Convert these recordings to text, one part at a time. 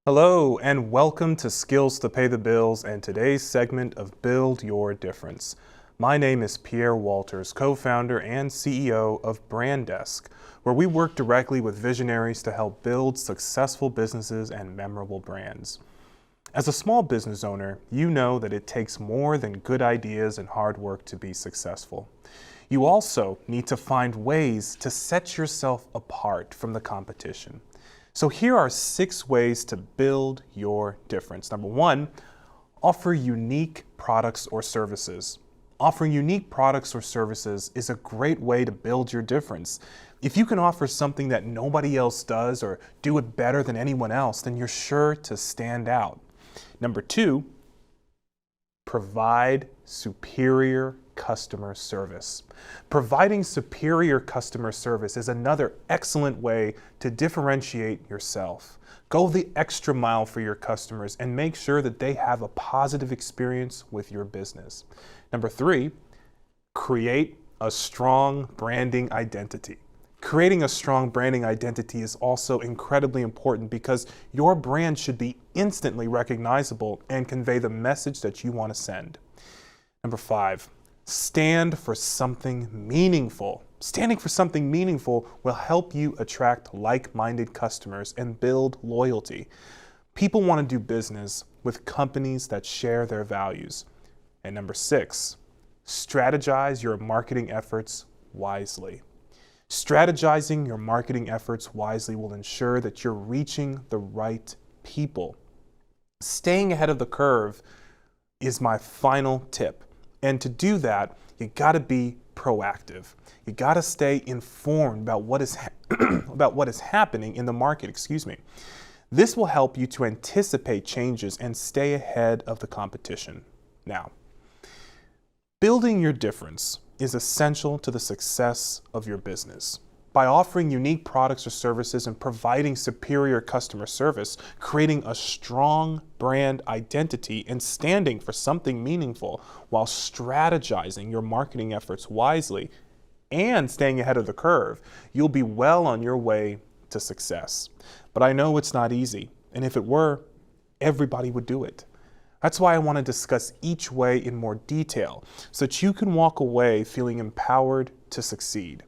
Hello and welcome to Skills to Pay the Bills and today's segment of Build Your Difference. My name is Pierre Walters, co-founder and CEO of BrandDesk, where we work directly with visionaries to help build successful businesses and memorable brands. As a small business owner, you know that it takes more than good ideas and hard work to be successful. You also need to find ways to set yourself apart from the competition. So here are 6 ways to build your difference. Number 1, offer unique products or services. Offering unique products or services is a great way to build your difference. If you can offer something that nobody else does or do it better than anyone else, then you're sure to stand out. Number 2, provide superior customer service. Providing superior customer service is another excellent way to differentiate yourself. Go the extra mile for your customers and make sure that they have a positive experience with your business. Number 3, create a strong branding identity. Creating a strong branding identity is also incredibly important because your brand should be instantly recognizable and convey the message that you want to send. Number 5, stand for something meaningful. Standing for something meaningful will help you attract like-minded customers and build loyalty. People want to do business with companies that share their values. And number 6, strategize your marketing efforts wisely. Strategizing your marketing efforts wisely will ensure that you're reaching the right people. Staying ahead of the curve is my final tip. And to do that, you gotta be proactive. You gotta stay informed about what is happening in the market, This will help you to anticipate changes and stay ahead of the competition. Now, building your difference is essential to the success of your business. By offering unique products or services and providing superior customer service, creating a strong brand identity and standing for something meaningful while strategizing your marketing efforts wisely and staying ahead of the curve, you'll be well on your way to success. But I know it's not easy, and if it were, everybody would do it. That's why I want to discuss each way in more detail so that you can walk away feeling empowered to succeed.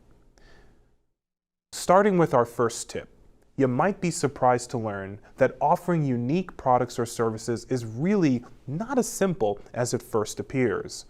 Starting with our first tip, you might be surprised to learn that offering unique products or services is really not as simple as it first appears.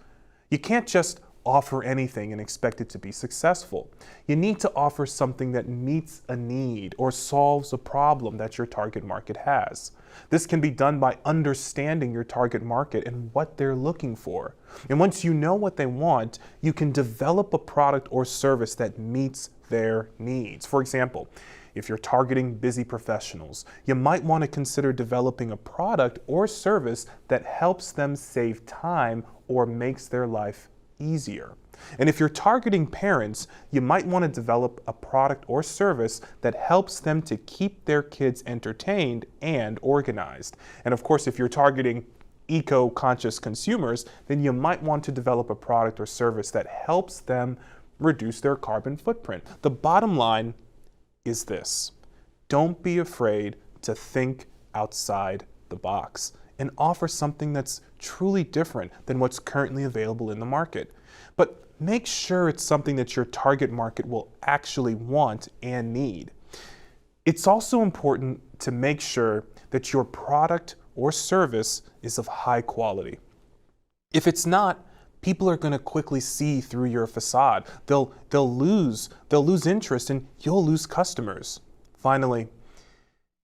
You can't just offer anything and expect it to be successful. You need to offer something that meets a need or solves a problem that your target market has. This can be done by understanding your target market and what they're looking for. And once you know what they want, you can develop a product or service that meets their needs. For example, if you're targeting busy professionals, you might want to consider developing a product or service that helps them save time or makes their life easier. And if you're targeting parents, you might want to develop a product or service that helps them to keep their kids entertained and organized. And of course, if you're targeting eco-conscious consumers, then you might want to develop a product or service that helps them reduce their carbon footprint. The bottom line is this: don't be afraid to think outside the box and offer something that's truly different than what's currently available in the market. But make sure it's something that your target market will actually want and need. It's also important to make sure that your product or service is of high quality. If it's not, people are going to quickly see through your facade. They'll lose interest and you'll lose customers. Finally,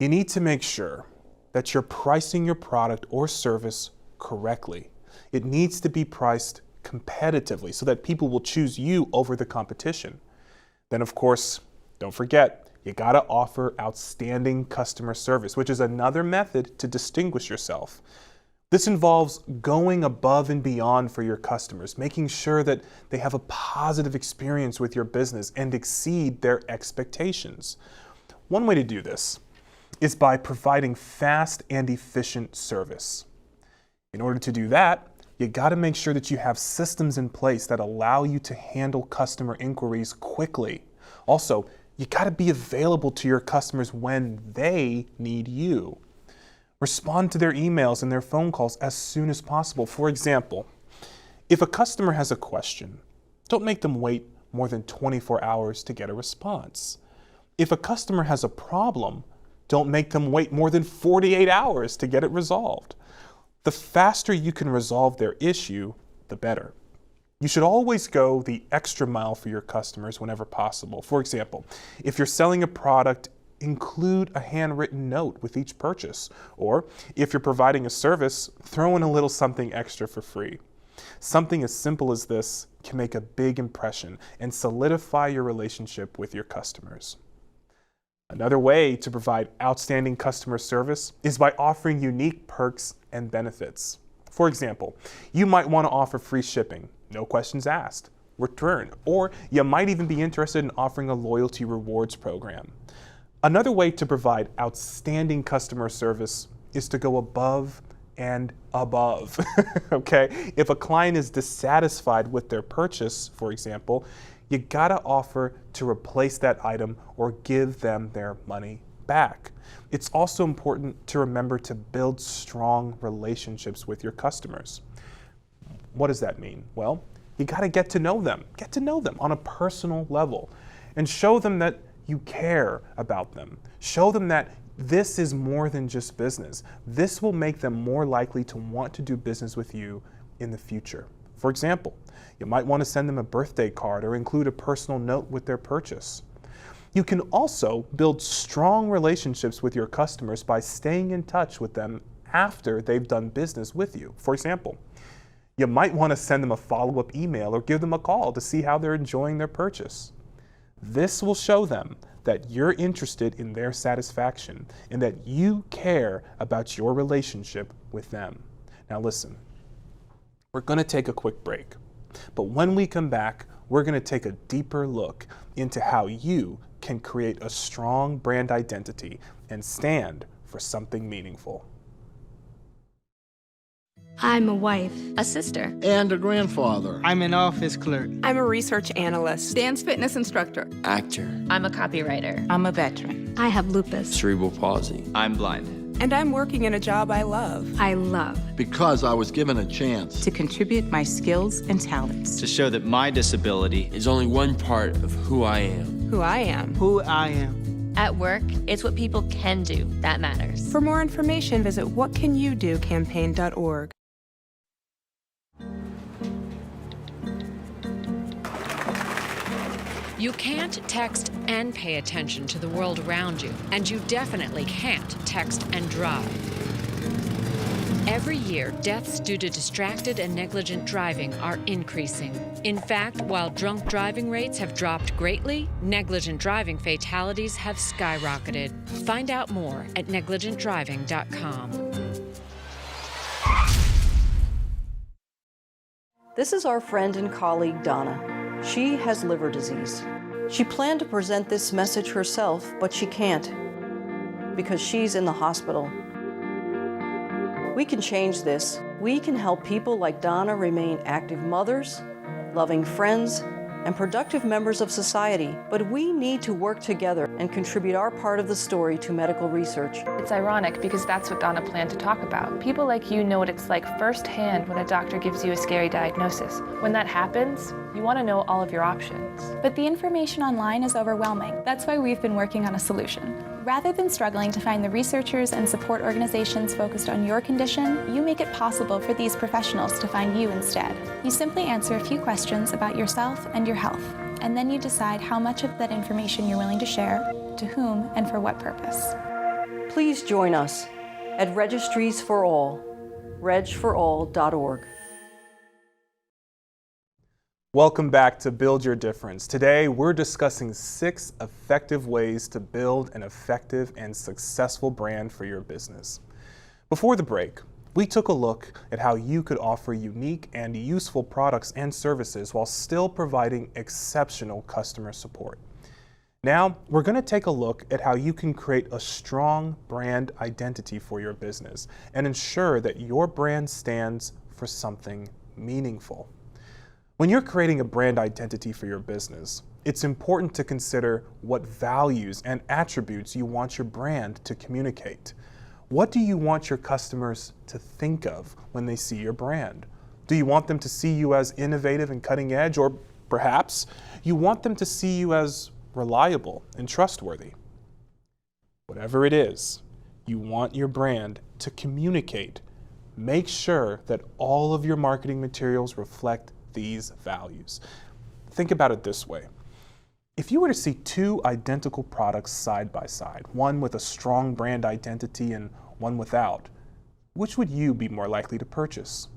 you need to make sure that you're pricing your product or service correctly. It needs to be priced competitively so that people will choose you over the competition. Then of course, don't forget, you gotta offer outstanding customer service, which is another method to distinguish yourself. This involves going above and beyond for your customers, making sure that they have a positive experience with your business and exceed their expectations. One way to do this is by providing fast and efficient service. In order to do that, you got to make sure that you have systems in place that allow you to handle customer inquiries quickly. Also, you got to be available to your customers when they need you. Respond to their emails and their phone calls as soon as possible. For example, if a customer has a question, don't make them wait more than 24 hours to get a response. If a customer has a problem, don't make them wait more than 48 hours to get it resolved. The faster you can resolve their issue, the better. You should always go the extra mile for your customers whenever possible. For example, if you're selling a product, include a handwritten note with each purchase. Or if you're providing a service, throw in a little something extra for free. Something as simple as this can make a big impression and solidify your relationship with your customers. Another way to provide outstanding customer service is by offering unique perks and benefits. For example, you might want to offer free shipping, no questions asked, return, or you might even be interested in offering a loyalty rewards program. Another way to provide outstanding customer service is to go above and above, okay? If a client is dissatisfied with their purchase, for example, you gotta offer to replace that item or give them their money back. It's also important to remember to build strong relationships with your customers. What does that mean? Well, you gotta get to know them on a personal level and show them that you care about them. Show them that this is more than just business. This will make them more likely to want to do business with you in the future. For example, you might want to send them a birthday card or include a personal note with their purchase. You can also build strong relationships with your customers by staying in touch with them after they've done business with you. For example, you might want to send them a follow-up email or give them a call to see how they're enjoying their purchase. This will show them that you're interested in their satisfaction and that you care about your relationship with them. Now listen, we're going to take a quick break, but when we come back, we're going to take a deeper look into how you can create a strong brand identity and stand for something meaningful. I'm a wife, a sister, and a grandfather. I'm an office clerk. I'm a research analyst, dance fitness instructor, actor. I'm a copywriter. I'm a veteran. I have lupus, Cerebral palsy. I'm blind. and I'm working in a job I love. I love Because I was given a chance to contribute my skills and talents. To show that my disability is only one part of who I am. Who I am. Who I am. At work, it's what people can do that matters. For more information, visit whatcanyoudocampaign.org. You can't text and pay attention to the world around you, and you definitely can't text and drive. Every year, deaths due to distracted and negligent driving are increasing. In fact, while drunk driving rates have dropped greatly, negligent driving fatalities have skyrocketed. Find out more at negligentdriving.com. This is our friend and colleague, Donna. She has liver disease. She planned to present this message herself, but she can't because she's in the hospital. We can change this. We can help people like Donna remain active mothers, loving friends, and productive members of society. But we need to work together and contribute our part of the story to medical research. It's ironic because that's what Donna planned to talk about. People like you know what it's like firsthand when a doctor gives you a scary diagnosis. When that happens, you want to know all of your options. But the information online is overwhelming. That's why we've been working on a solution. Rather than struggling to find the researchers and support organizations focused on your condition, you make it possible for these professionals to find you instead. You simply answer a few questions about yourself and your health, and then you decide how much of that information you're willing to share, to whom, and for what purpose. Please join us at Registries for All, regforall.org. Welcome back to Build Your Difference. Today, we're discussing 6 effective ways to build an effective and successful brand for your business. Before the break, we took a look at how you could offer unique and useful products and services while still providing exceptional customer support. Now, we're going to take a look at how you can create a strong brand identity for your business and ensure that your brand stands for something meaningful. When you're creating a brand identity for your business, it's important to consider what values and attributes you want your brand to communicate. What do you want your customers to think of when they see your brand? Do you want them to see you as innovative and cutting edge, or perhaps you want them to see you as reliable and trustworthy? Whatever it is, you want your brand to communicate. Make sure that all of your marketing materials reflect these values. Think about it this way. If you were to see two identical products side by side, one with a strong brand identity and one without, which would you be more likely to purchase?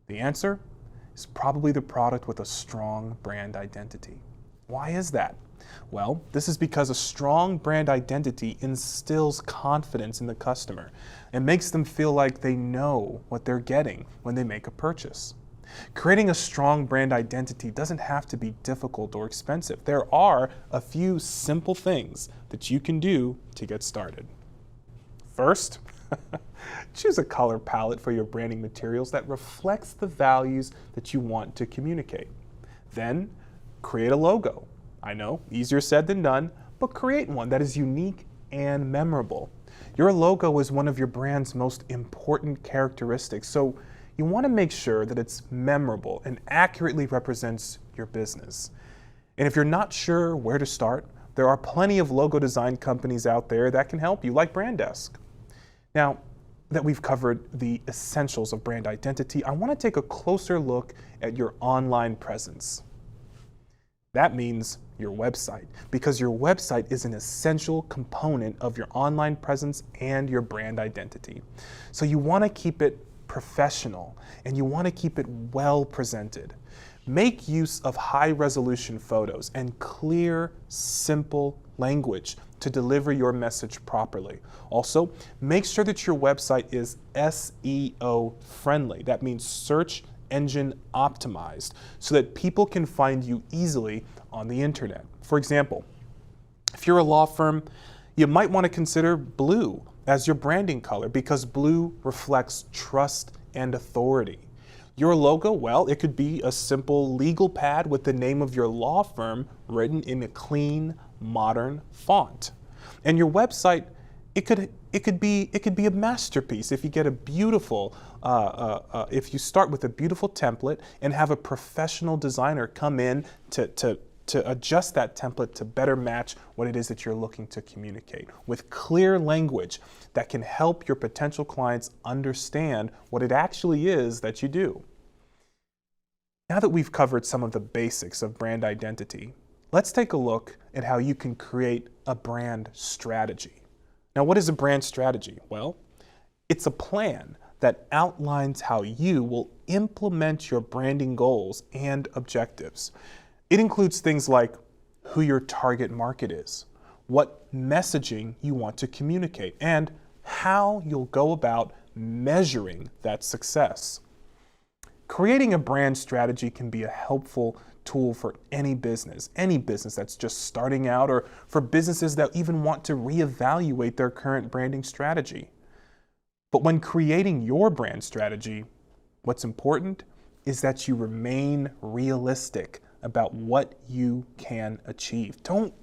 The answer is probably the product with a strong brand identity. Why is that? Well, this is because a strong brand identity instills confidence in the customer and makes them feel like they know what they're getting when they make a purchase. Creating a strong brand identity doesn't have to be difficult or expensive. There are a few simple things that you can do to get started. First, choose a color palette for your branding materials that reflects the values that you want to communicate. Then, create a logo. I know, easier said than done, but create one that is unique and memorable. Your logo is one of your brand's most important characteristics, so you want to make sure that it's memorable and accurately represents your business. And if you're not sure where to start, there are plenty of logo design companies out there that can help you, like BrandDesk. Now that we've covered the essentials of brand identity, I want to take a closer look at your online presence. That means your website, because your website is an essential component of your online presence and your brand identity. So you want to keep it professional and you want to keep it well presented. Make use of high-resolution photos and clear, simple language to deliver your message properly. Also, make sure that your website is SEO friendly. That means search engine optimized, so that people can find you easily on the internet. For example, if you're a law firm, you might want to consider blue as your branding color because blue reflects trust and authority. Your logo, well, it could be a simple legal pad with the name of your law firm written in a clean, modern font. And your website, it could be a masterpiece if you get a beautiful, if you start with a beautiful template and have a professional designer come in to adjust that template to better match what it is that you're looking to communicate with clear language that can help your potential clients understand what it actually is that you do. Now that we've covered some of the basics of brand identity, let's take a look at how you can create a brand strategy. Now, what is a brand strategy? Well, it's a plan that outlines how you will implement your branding goals and objectives. It includes things like who your target market is, what messaging you want to communicate, and how you'll go about measuring that success. Creating a brand strategy can be a helpful tool for any business that's just starting out, or for businesses that even want to reevaluate their current branding strategy. But when creating your brand strategy, what's important is that you remain realistic about what you can achieve. Don't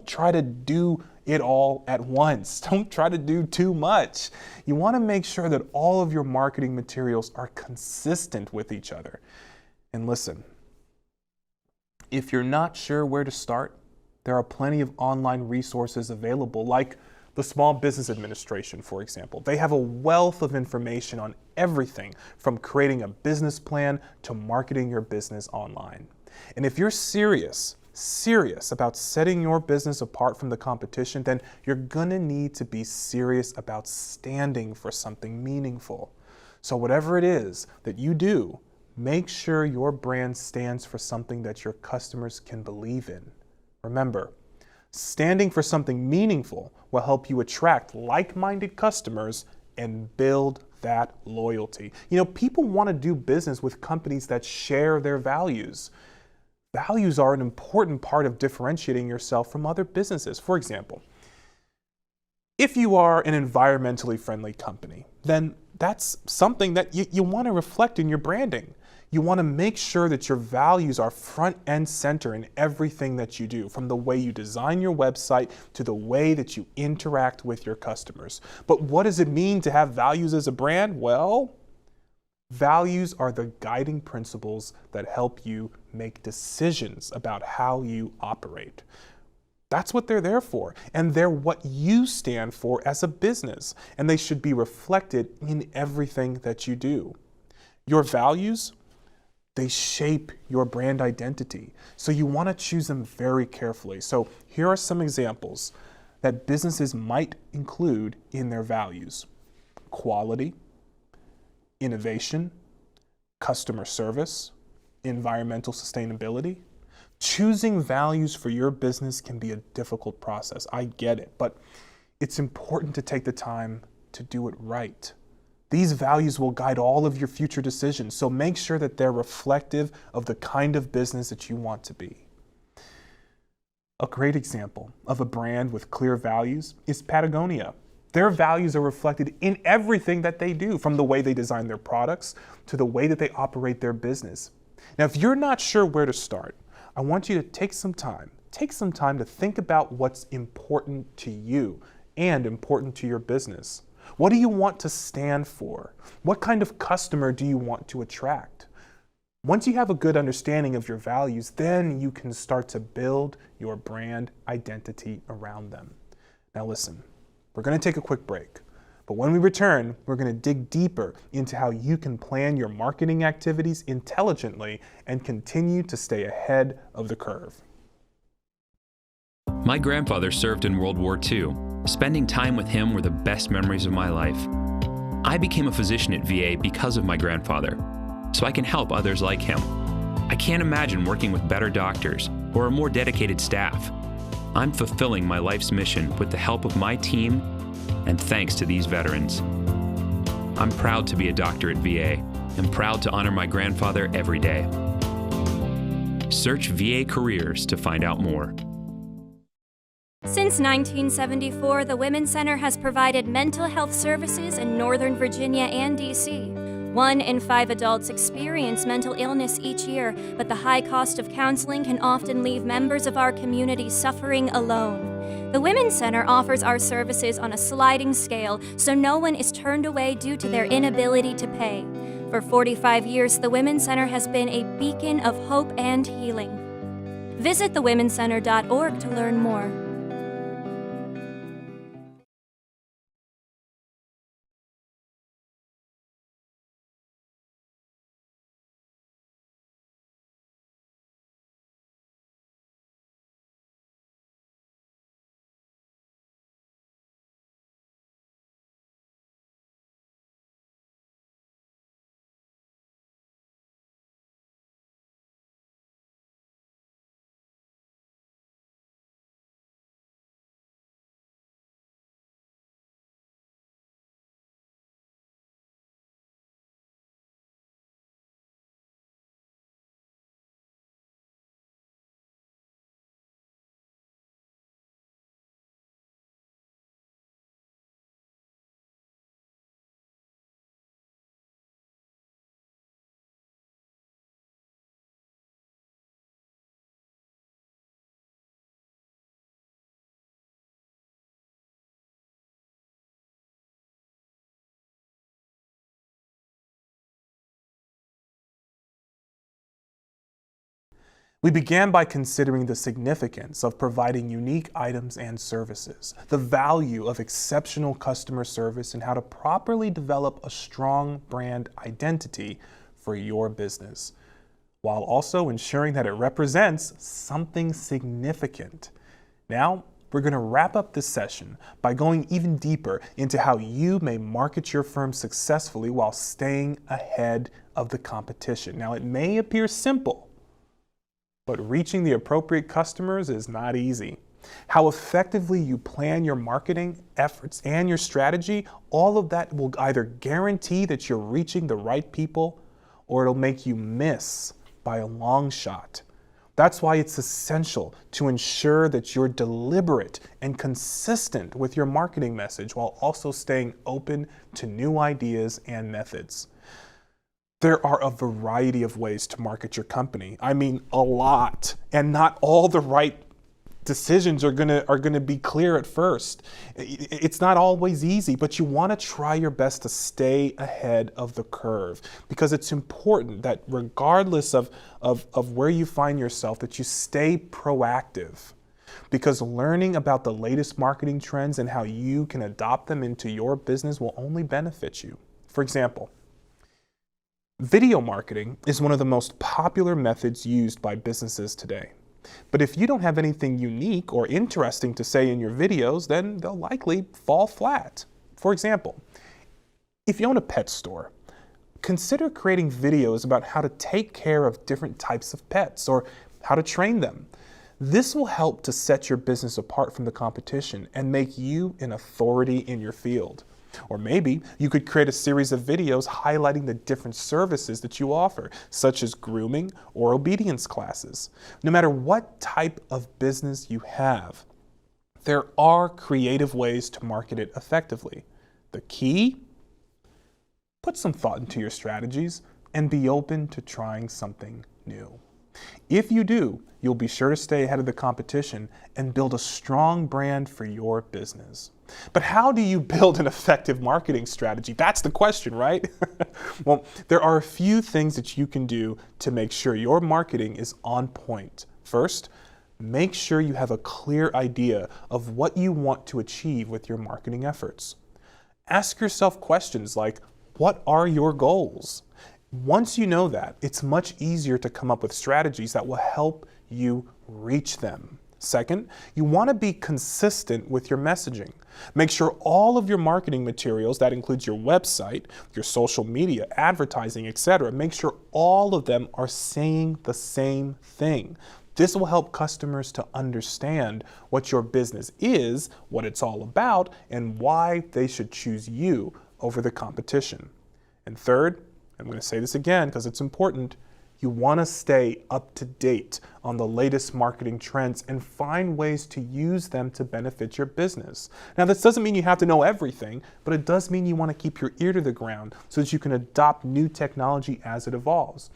try to do it all at once. Don't try to do too much. You want to make sure that all of your marketing materials are consistent with each other. And listen, if you're not sure where to start, there are plenty of online resources available, like the Small Business Administration, for example. They have a wealth of information on everything from creating a business plan to marketing your business online. And if you're serious about setting your business apart from the competition, then you're gonna need to be serious about standing for something meaningful. So whatever it is that you do, make sure your brand stands for something that your customers can believe in. Remember, standing for something meaningful will help you attract like-minded customers and build that loyalty. You know, people want to do business with companies that share their values. Values are an important part of differentiating yourself from other businesses. For example, if you are an environmentally friendly company, then that's something that you want to reflect in your branding. You want to make sure that your values are front and center in everything that you do, from the way you design your website to the way that you interact with your customers. But what does it mean to have values as a brand? Well, values are the guiding principles that help you make decisions about how you operate. That's what they're there for, and they're what you stand for as a business, and they should be reflected in everything that you do. Your values, they shape your brand identity, so you want to choose them very carefully. So here are some examples that businesses might include in their values: quality, innovation, customer service, environmental sustainability. Choosing values for your business can be a difficult process. I get it, but it's important to take the time to do it right. These values will guide all of your future decisions, so make sure that they're reflective of the kind of business that you want to be. A great example of a brand with clear values is Patagonia. Their values are reflected in everything that they do, from the way they design their products to the way that they operate their business. Now, if you're not sure where to start, I want you to take some time to think about what's important to you and important to your business. What do you want to stand for? What kind of customer do you want to attract? Once you have a good understanding of your values, then you can start to build your brand identity around them. Now listen, we're going to take a quick break, but when we return, we're going to dig deeper into how you can plan your marketing activities intelligently and continue to stay ahead of the curve. My grandfather served in World War II. Spending time with him were the best memories of my life. I became a physician at VA because of my grandfather, so I can help others like him. I can't imagine working with better doctors or a more dedicated staff. I'm fulfilling my life's mission with the help of my team and thanks to these veterans. I'm proud to be a doctor at VA and proud to honor my grandfather every day. Search VA Careers to find out more. Since 1974, the Women's Center has provided mental health services in Northern Virginia and D.C. 1 in 5 adults experience mental illness each year, but the high cost of counseling can often leave members of our community suffering alone. The Women's Center offers our services on a sliding scale, so no one is turned away due to their inability to pay. For 45 years, the Women's Center has been a beacon of hope and healing. Visit thewomenscenter.org to learn more. We began by considering the significance of providing unique items and services, the value of exceptional customer service, and how to properly develop a strong brand identity for your business, while also ensuring that it represents something significant. Now, we're going to wrap up this session by going even deeper into how you may market your firm successfully while staying ahead of the competition. Now, it may appear simple, but reaching the appropriate customers is not easy. How effectively you plan your marketing efforts and your strategy, all of that will either guarantee that you're reaching the right people or it'll make you miss by a long shot. That's why it's essential to ensure that you're deliberate and consistent with your marketing message while also staying open to new ideas and methods. There are a variety of ways to market your company. I mean, a lot, and not all the right decisions are gonna be clear at first. It's not always easy, but you want to try your best to stay ahead of the curve, because it's important that regardless of where you find yourself, that you stay proactive, because learning about the latest marketing trends and how you can adopt them into your business will only benefit you. For example, video marketing is one of the most popular methods used by businesses today. But if you don't have anything unique or interesting to say in your videos, then they'll likely fall flat. For example, if you own a pet store, consider creating videos about how to take care of different types of pets or how to train them. This will help to set your business apart from the competition and make you an authority in your field. Or maybe you could create a series of videos highlighting the different services that you offer, such as grooming or obedience classes. No matter what type of business you have, there are creative ways to market it effectively. The key? Put some thought into your strategies and be open to trying something new. If you do, you'll be sure to stay ahead of the competition and build a strong brand for your business. But how do you build an effective marketing strategy? That's the question, right? Well, there are a few things that you can do to make sure your marketing is on point. First, make sure you have a clear idea of what you want to achieve with your marketing efforts. Ask yourself questions like, what are your goals? Once you know that, it's much easier to come up with strategies that will help you reach them. Second, you want to be consistent with your messaging. Make sure all of your marketing materials, that includes your website, your social media, advertising, etc., make sure all of them are saying the same thing. This will help customers to understand what your business is, what it's all about, and why they should choose you over the competition. And third, I'm going to say this again because it's important, you want to stay up to date on the latest marketing trends and find ways to use them to benefit your business. Now, this doesn't mean you have to know everything, but it does mean you want to keep your ear to the ground so that you can adopt new technology as it evolves.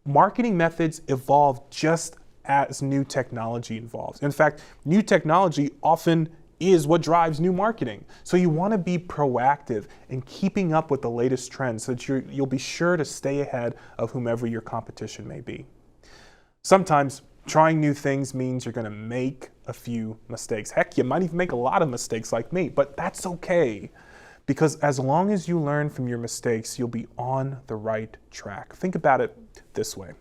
Marketing methods evolve just as new technology evolves. In fact, new technology often is what drives new marketing. So you want to be proactive in keeping up with the latest trends so that you'll be sure to stay ahead of whomever your competition may be. Sometimes trying new things means you're going to make a few mistakes. Heck, you might even make a lot of mistakes like me, but that's okay. Because as long as you learn from your mistakes, you'll be on the right track. Think about it this way.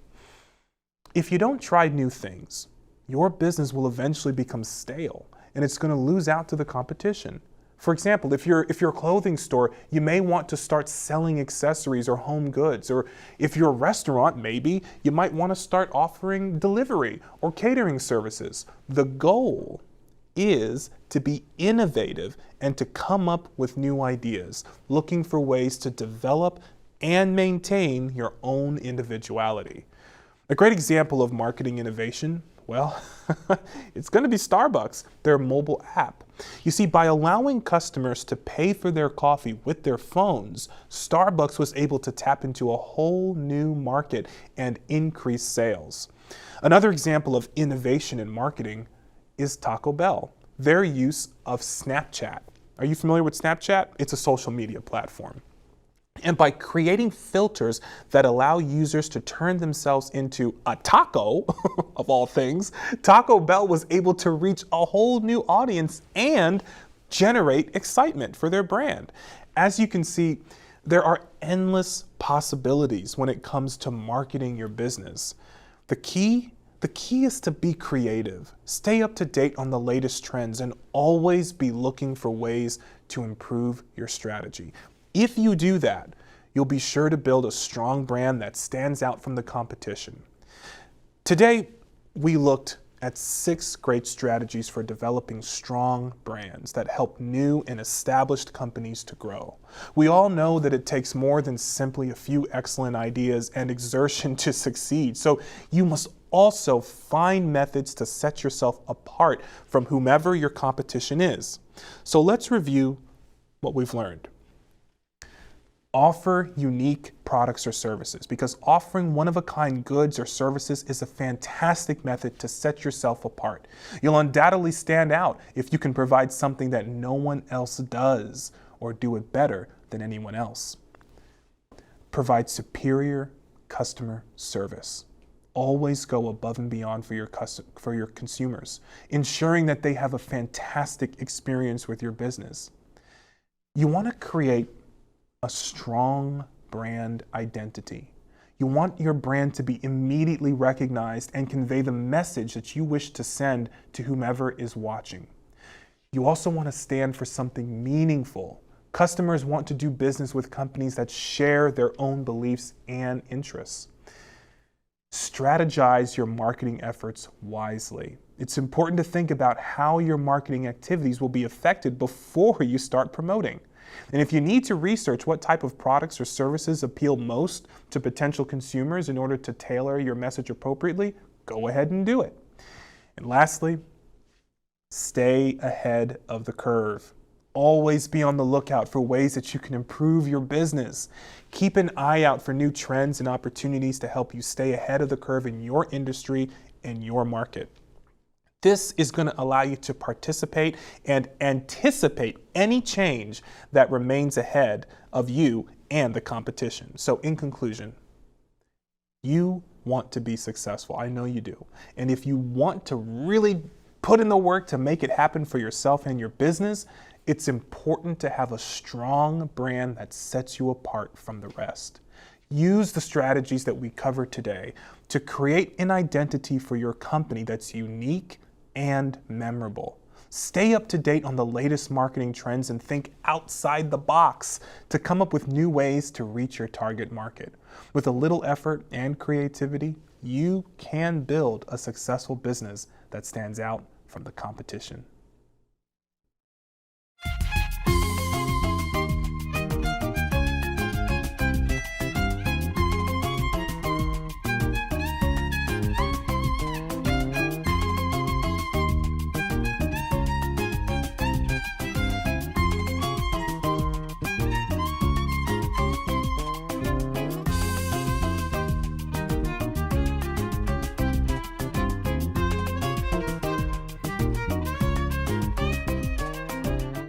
If you don't try new things, your business will eventually become stale, and it's going to lose out to the competition. For example, if you're a clothing store, you may want to start selling accessories or home goods. Or if you're a restaurant, maybe you might want to start offering delivery or catering services. The goal is to be innovative and to come up with new ideas, looking for ways to develop and maintain your own individuality. A great example of marketing innovation, well, it's going to be Starbucks, their mobile app. You see, by allowing customers to pay for their coffee with their phones, Starbucks was able to tap into a whole new market and increase sales. Another example of innovation in marketing is Taco Bell, their use of Snapchat. Are you familiar with Snapchat? It's a social media platform. And by creating filters that allow users to turn themselves into a taco, of all things, Taco Bell was able to reach a whole new audience and generate excitement for their brand. As you can see, there are endless possibilities when it comes to marketing your business. The key is to be creative, stay up to date on the latest trends, and always be looking for ways to improve your strategy. If you do that, you'll be sure to build a strong brand that stands out from the competition. Today, we looked at 6 great strategies for developing strong brands that help new and established companies to grow. We all know that it takes more than simply a few excellent ideas and exertion to succeed, so you must also find methods to set yourself apart from whomever your competition is. So let's review what we've learned. Offer unique products or services, because offering one-of-a-kind goods or services is a fantastic method to set yourself apart. You'll undoubtedly stand out if you can provide something that no one else does, or do it better than anyone else. Provide superior customer service. Always go above and beyond for your consumers, ensuring that they have a fantastic experience with your business. You want to create a strong brand identity. You want your brand to be immediately recognized and convey the message that you wish to send to whomever is watching. You also want to stand for something meaningful. Customers want to do business with companies that share their own beliefs and interests. Strategize your marketing efforts wisely. It's important to think about how your marketing activities will be affected before you start promoting. And if you need to research what type of products or services appeal most to potential consumers in order to tailor your message appropriately, go ahead and do it. And lastly, stay ahead of the curve. Always be on the lookout for ways that you can improve your business. Keep an eye out for new trends and opportunities to help you stay ahead of the curve in your industry and your market. This is going to allow you to participate and anticipate any change that remains ahead of you and the competition. So in conclusion, you want to be successful. I know you do. And if you want to really put in the work to make it happen for yourself and your business, it's important to have a strong brand that sets you apart from the rest. Use the strategies that we covered today to create an identity for your company that's unique and memorable. Stay up to date on the latest marketing trends and think outside the box to come up with new ways to reach your target market. With a little effort and creativity, you can build a successful business that stands out from the competition.